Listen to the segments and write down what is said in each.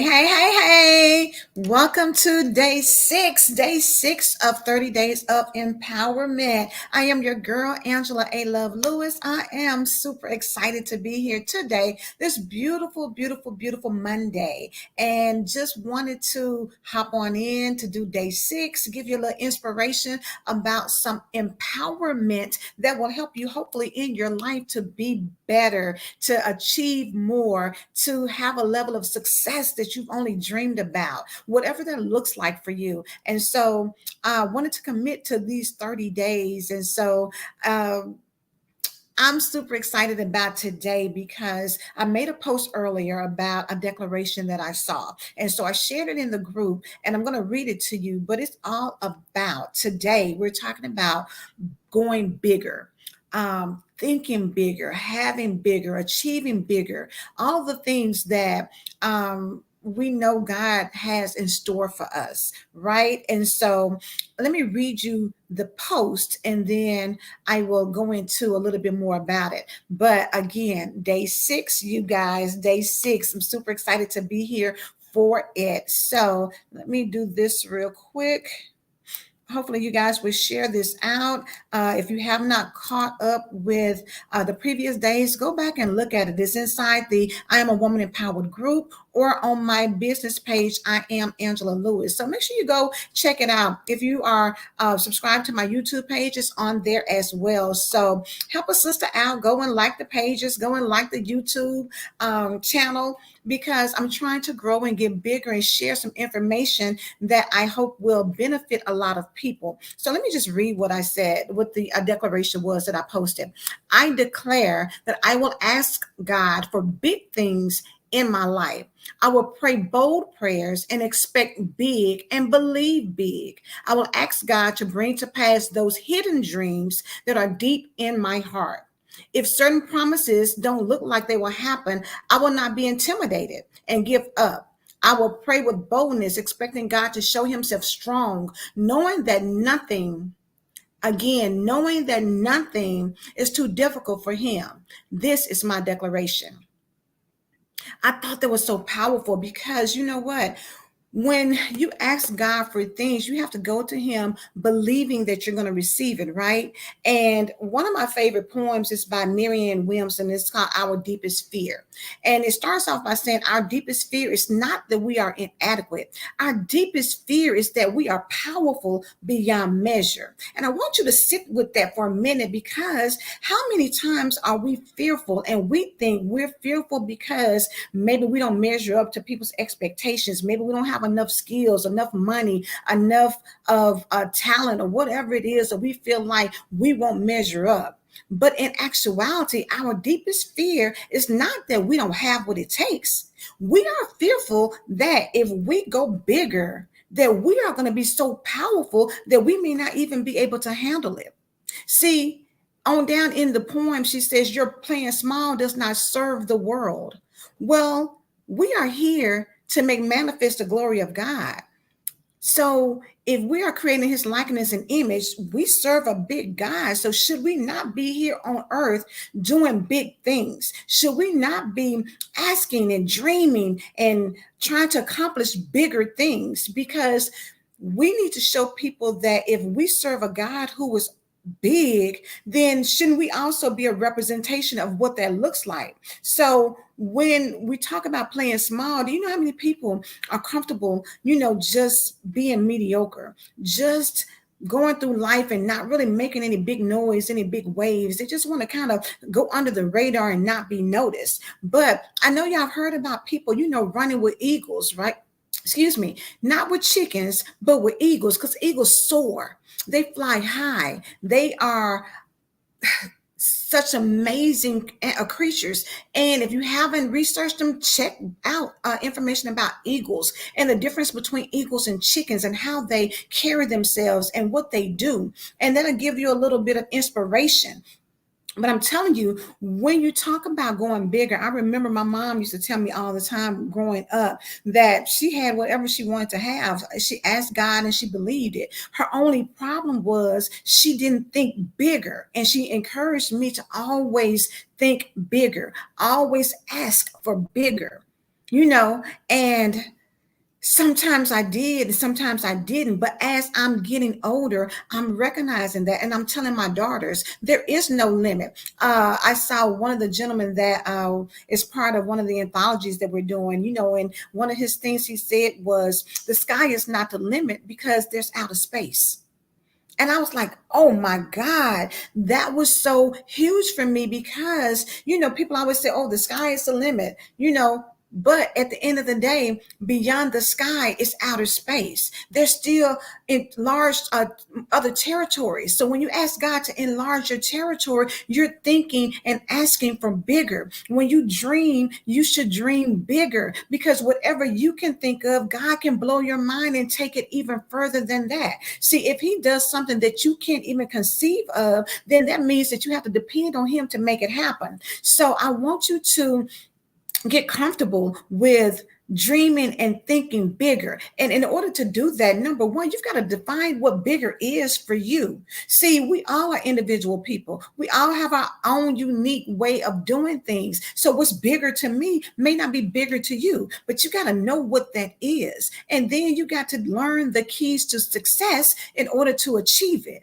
Hey. Welcome to day six of 30 days of empowerment. I am your girl, Angela ALove Lewis. I am super excited to be here today, this beautiful Monday. And just wanted to hop on in to do day six, give you a little inspiration about some empowerment that will help you hopefully in your life to be better, to achieve more, to have a level of success that you've only dreamed about, whatever that looks like for you. And so I wanted to commit to these 30 days. And so I'm super excited about today because I made a post earlier about a declaration that I saw. And so I shared it in the group and I'm going to read it to you. But it's all about today. We're talking about going bigger, thinking bigger, having bigger, achieving bigger, all the things that we know God has in store for us, right? And so let me read you the post and then I will go into a little bit more about it. But again, day six, you guys, day six. I'm super excited to be here for it. So let me do this real quick. Hopefully you guys will share this out. If you have not caught up with the previous days, go back and look at it. It's inside the I Am a Woman Empowered group or on my business page, I Am Angela Lewis. So make sure you go check it out. If you are subscribed to my YouTube page, it's on there as well. So help a sister out. Go and like the pages. Go and like the YouTube channel, because I'm trying to grow and get bigger and share some information that I hope will benefit a lot of people. So let me just read what I said, what the declaration was that I posted. I declare that I will ask God for big things in my life. I will pray bold prayers and expect big and believe big. I will ask God to bring to pass those hidden dreams that are deep in my heart. If certain promises don't look like they will happen, I will not be intimidated and give up. I will pray with boldness, expecting God to show himself strong, knowing that nothing is too difficult for him. This is my declaration. I thought that was so powerful because you know what? When you ask God for things, you have to go to him believing that you're going to receive it, right? And one of my favorite poems is by Marianne Williamson. It's called Our Deepest Fear. And it starts off by saying our deepest fear is not that we are inadequate. Our deepest fear is that we are powerful beyond measure. And I want you to sit with that for a minute, because how many times are we fearful and we think we're fearful because maybe we don't measure up to people's expectations. Maybe we don't have enough skills, enough money, enough of talent, or whatever it is that we feel like we won't measure up. But in actuality, our deepest fear is not that we don't have what it takes. We are fearful that if we go bigger, that we are going to be so powerful that we may not even be able to handle it. See, on down in the poem, she says, your playing small does not serve the world. Well, we are here to make manifest the glory of God. So if we are creating his likeness and image, we serve a big God. So should we not be here on earth doing big things? Should we not be asking and dreaming and trying to accomplish bigger things? Because we need to show people that if we serve a God who is big, then shouldn't we also be a representation of what that looks like? So when we talk about playing small, do you know how many people are comfortable, just being mediocre, just going through life and not really making any big noise, any big waves? They just want to kind of go under the radar and not be noticed. But I know y'all have heard about people, running with eagles, right? Excuse me, not with chickens, but with eagles, because eagles soar. They fly high. They are such amazing creatures. And if you haven't researched them, check out information about eagles and the difference between eagles and chickens and how they carry themselves and what they do. And that'll give you a little bit of inspiration. But I'm telling you, when you talk about going bigger, I remember my mom used to tell me all the time growing up that she had whatever she wanted to have. She asked God and she believed it. Her only problem was she didn't think bigger. And she encouraged me to always think bigger, always ask for bigger. you know, and sometimes I did, and sometimes I didn't. But as I'm getting older, I'm recognizing that, and I'm telling my daughters there is no limit. I saw one of the gentlemen that is part of one of the anthologies that we're doing, you know, and one of his things he said was, "The sky is not the limit because there's outer space." And I was like, oh my God, that was so huge for me because, you know, people always say, oh, the sky is the limit, you know, but at the end of the day, beyond the sky is outer space. There's still enlarged other territories. So when you ask God to enlarge your territory, you're thinking and asking for bigger. When you dream, you should dream bigger because whatever you can think of, God can blow your mind and take it even further than that. See, if He does something that you can't even conceive of, then that means that you have to depend on Him to make it happen. So I want you to get comfortable with dreaming and thinking bigger. And in order to do that, number one, you've got to define what bigger is for you. See, we all are individual people. We all have our own unique way of doing things. So what's bigger to me may not be bigger to you, but you got to know what that is. And then you got to learn the keys to success in order to achieve it.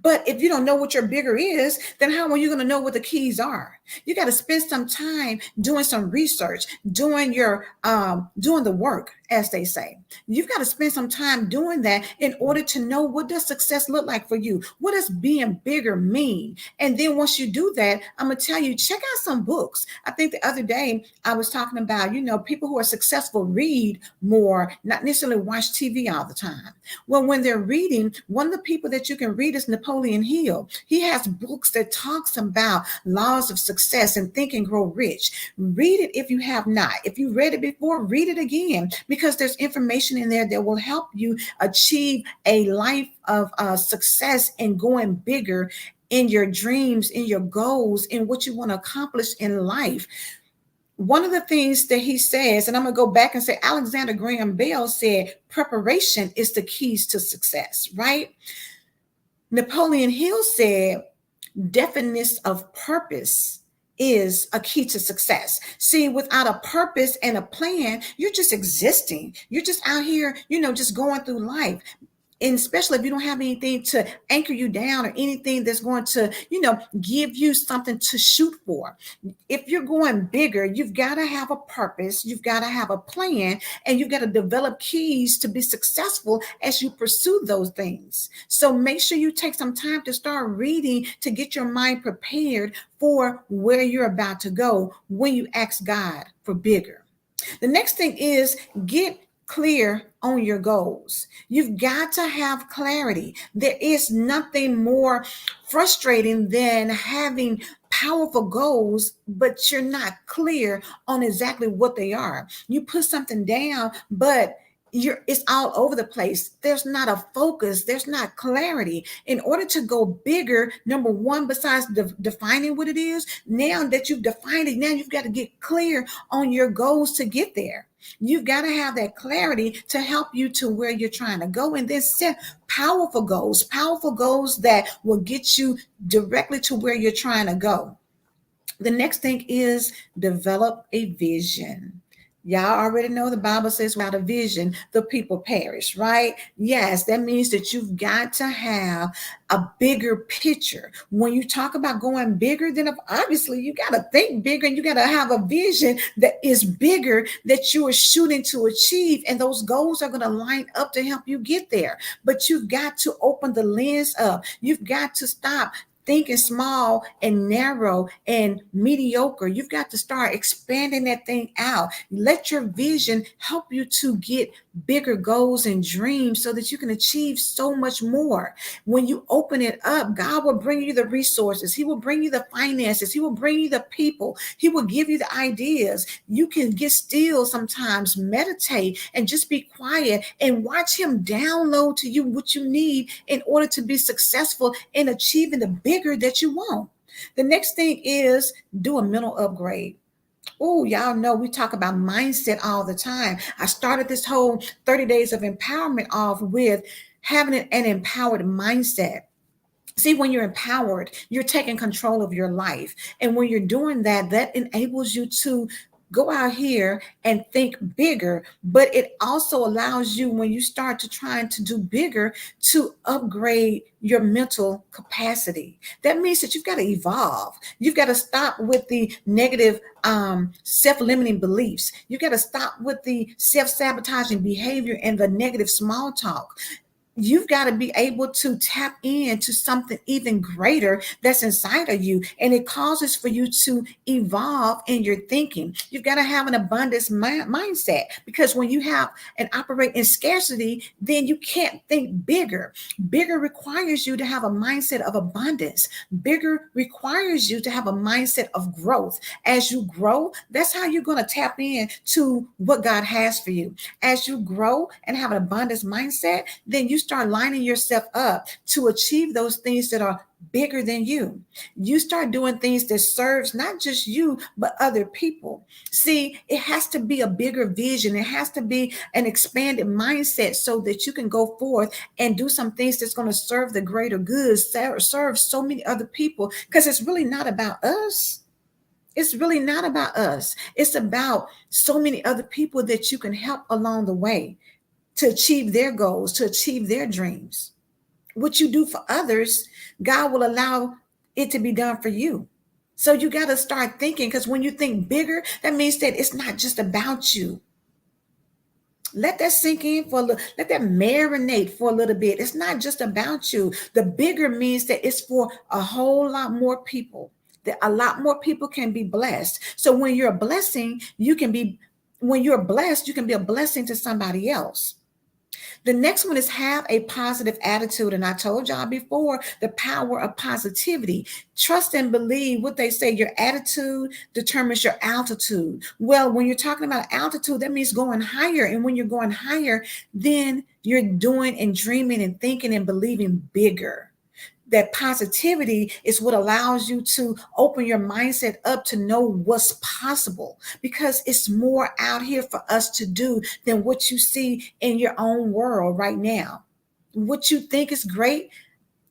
But if you don't know what your bigger is, then how are you going to know what the keys are? You got to spend some time doing some research, doing the work, as they say. You've got to spend some time doing that in order to know what does success look like for you. What does being bigger mean? And then once you do that, I'm gonna tell you, check out some books. I think the other day I was talking about, you know, people who are successful read more, not necessarily watch TV all the time. Well, when they're reading, one of the people that you can read is Napoleon Hill. He has books that talks about laws of success and Think and Grow Rich. Read it if you have not. If you read it before, read it again because there's information in there that will help you achieve a life of success and going bigger in your dreams, in your goals, in what you want to accomplish in life. One of the things that he says, and I'm going to go back and say, Alexander Graham Bell said, preparation is the keys to success, right? Napoleon Hill said, definiteness of purpose is a key to success. See, without a purpose and a plan, you're just existing. You're just out here, you know, just going through life. And especially if you don't have anything to anchor you down or anything that's going to, you know, give you something to shoot for. If you're going bigger, you've got to have a purpose, you've got to have a plan, and you've got to develop keys to be successful as you pursue those things. So make sure you take some time to start reading to get your mind prepared for where you're about to go when you ask God for bigger. The next thing is get clear on your goals. You've got to have clarity. There is nothing more frustrating than having powerful goals, but you're not clear on exactly what they are. You put something down, but it's all over the place. There's not a focus, there's not clarity. In order to go bigger, number one, besides defining what it is, now that you've defined it, now you've got to get clear on your goals to get there. You've got to have that clarity to help you to where you're trying to go, and then set powerful goals that will get you directly to where you're trying to go. The next thing is develop a vision. Y'all already know the Bible says without a vision, the people perish, right? Yes, that means that you've got to have a bigger picture. When you talk about going bigger, then obviously you got to think bigger and you got to have a vision that is bigger that you are shooting to achieve. And those goals are going to line up to help you get there. But you've got to open the lens up. You've got to stop thinking small and narrow and mediocre. You've got to start expanding that thing out. Let your vision help you to get bigger goals and dreams so that you can achieve so much more. When you open it up, God will bring you the resources. He will bring you the finances. He will bring you the people. He will give you the ideas. You can get still sometimes, meditate, and just be quiet and watch Him download to you what you need in order to be successful in achieving the bigger that you want. The next thing is do a mental upgrade. Oh, y'all know we talk about mindset all the time. I started this whole 30 days of empowerment off with having an empowered mindset. See, when you're empowered, you're taking control of your life. And when you're doing that, that enables you to go out here and think bigger. But it also allows you, when you start to trying to do bigger, to upgrade your mental capacity. That means that you've got to evolve. You've got to stop with the negative self-limiting beliefs. You've got to stop with the self-sabotaging behavior and the negative small talk. You've got to be able to tap into something even greater that's inside of you. And it causes for you to evolve in your thinking. You've got to have an abundance mindset, because when you have and operate in scarcity, then you can't think bigger. Bigger requires you to have a mindset of abundance. Bigger requires you to have a mindset of growth. As you grow, that's how you're going to tap in to what God has for you. As you grow and have an abundance mindset, then you start lining yourself up to achieve those things that are bigger than you. You start doing things that serves not just you, but other people. See, it has to be a bigger vision. It has to be an expanded mindset so that you can go forth and do some things that's going to serve the greater good, serve so many other people, because it's really not about us. It's really not about us. It's about so many other people that you can help along the way to achieve their goals, to achieve their dreams. What you do for others, God will allow it to be done for you. So you got to start thinking, because when you think bigger, that means that it's not just about you. Let that sink in for a little, let that marinate for a little bit. It's not just about you. The bigger means that it's for a whole lot more people, that a lot more people can be blessed. So when you're a blessing, when you're blessed, you can be a blessing to somebody else. The next one is have a positive attitude. And I told y'all before, the power of positivity. Trust and believe what they say. Your attitude determines your altitude. Well, when you're talking about altitude, that means going higher. And when you're going higher, then you're doing and dreaming and thinking and believing bigger. That positivity is what allows you to open your mindset up to know what's possible, because it's more out here for us to do than what you see in your own world right now. What you think is great,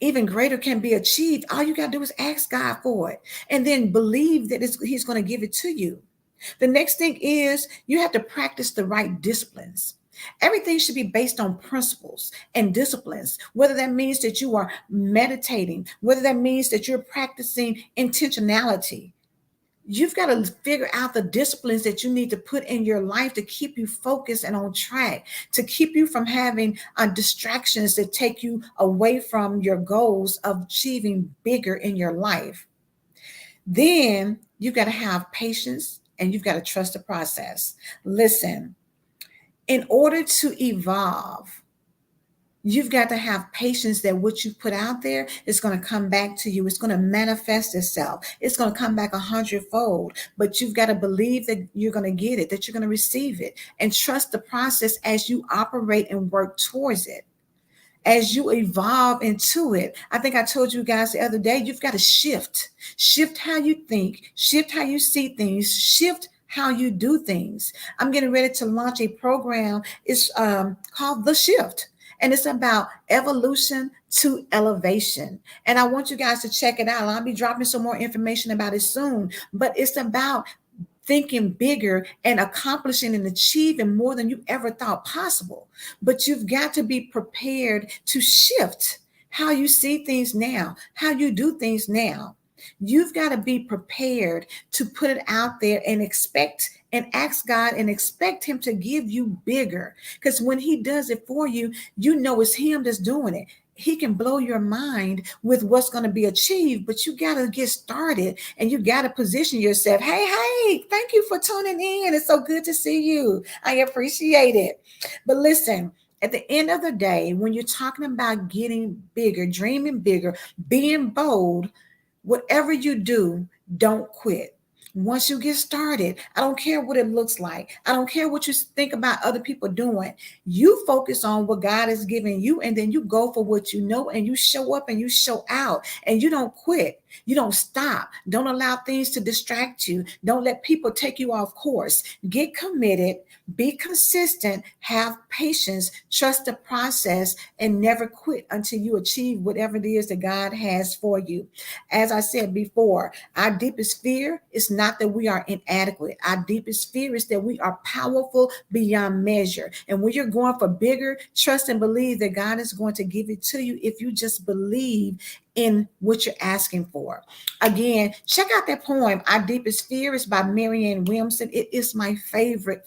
even greater can be achieved. All you got to do is ask God for it and then believe that He's going to give it to you. The next thing is you have to practice the right disciplines. Everything should be based on principles and disciplines, whether that means that you are meditating, whether that means that you're practicing intentionality. You've got to figure out the disciplines that you need to put in your life to keep you focused and on track, to keep you from having distractions that take you away from your goals of achieving bigger in your life. Then you've got to have patience and you've got to trust the process. Listen, in order to evolve, you've got to have patience that what you put out there is going to come back to you. It's going to manifest itself. It's going to come back 100-fold. But you've got to believe that you're going to get it, that you're going to receive it, and trust the process as you operate and work towards it. As you evolve into it, I think I told you guys the other day, you've got to shift how you think, shift how you see things, shift how you do things. I'm getting ready to launch a program. It's called The Shift, and it's about evolution to elevation. And I want you guys to check it out. I'll be dropping some more information about it soon, but it's about thinking bigger and accomplishing and achieving more than you ever thought possible. But you've got to be prepared to shift how you see things now, how you do things now. You've got to be prepared to put it out there and expect and ask God and expect Him to give you bigger. Because when He does it for you, you know it's Him that's doing it. He can blow your mind with what's going to be achieved, but you got to get started and you got to position yourself. Hey, thank you for tuning in. It's so good to see you. I appreciate it. But listen, at the end of the day, when you're talking about getting bigger, dreaming bigger, being bold, whatever you do, don't quit. Once you get started, I don't care what it looks like. I don't care what you think about other people doing. You focus on what God is giving you, and then you go for what you know, and you show up and you show out, and you don't quit. You don't stop. Don't allow things to distract you. Don't let people take you off course. Get committed, be consistent, have patience, trust the process, and never quit until you achieve whatever it is that God has for you. As I said before, our deepest fear is not not that we are inadequate. Our deepest fear is that we are powerful beyond measure. And when you're going for bigger, trust and believe that God is going to give it to you if you just believe in what you're asking for. Again, check out that poem, Our Deepest Fear is by Marianne Williamson. It is my favorite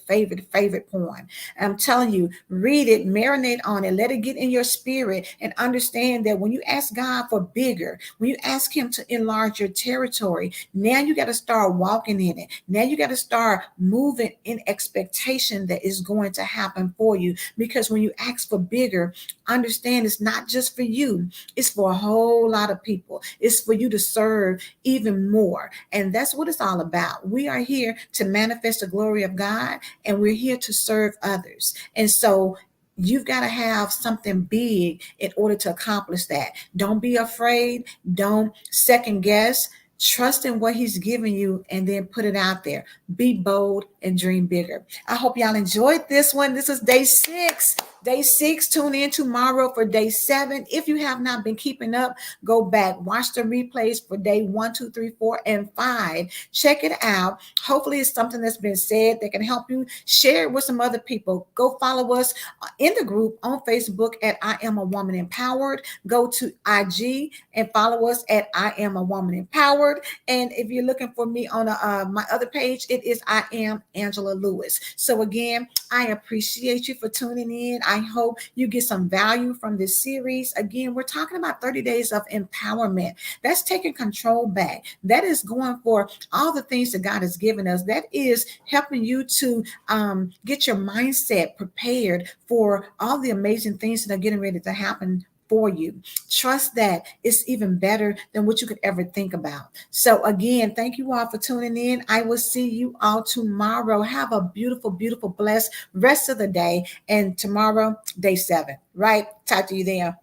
poem. I'm telling you, read it, marinate on it, let it get in your spirit, and understand that when you ask God for bigger, when you ask Him to enlarge your territory, now you got to start walking in it. Now you got to start moving in expectation that is going to happen for you. Because when you ask for bigger, understand it's not just for you, it's for a whole lot of people. It's for you to serve even more. And that's what it's all about. We are here to manifest the glory of God, and we're here to serve others. And so you've got to have something big in order to accomplish that. Don't be afraid. Don't second guess. Trust in what He's giving you and then put it out there. Be bold and dream bigger. I hope y'all enjoyed this one. This is day 6. Day 6, tune in tomorrow for day 7. If you have not been keeping up, go back, watch the replays for day 1, 2, 3, 4, and 5. Check it out. Hopefully it's something that's been said that can help you. Share it with some other people. Go follow us in the group on Facebook at I Am a Woman Empowered. Go to IG and follow us at I Am a Woman Empowered. And if you're looking for me on my other page, it is I Am Angela Lewis. So again, I appreciate you for tuning in. I hope you get some value from this series. Again, we're talking about 30 days of empowerment. That's taking control back. That is going for all the things that God has given us. That is helping you to get your mindset prepared for all the amazing things that are getting ready to happen for you. Trust that it's even better than what you could ever think about. So again, thank you all for tuning in. I will see you all tomorrow. Have a beautiful, beautiful, blessed rest of the day. And tomorrow, day 7, right? Talk to you there.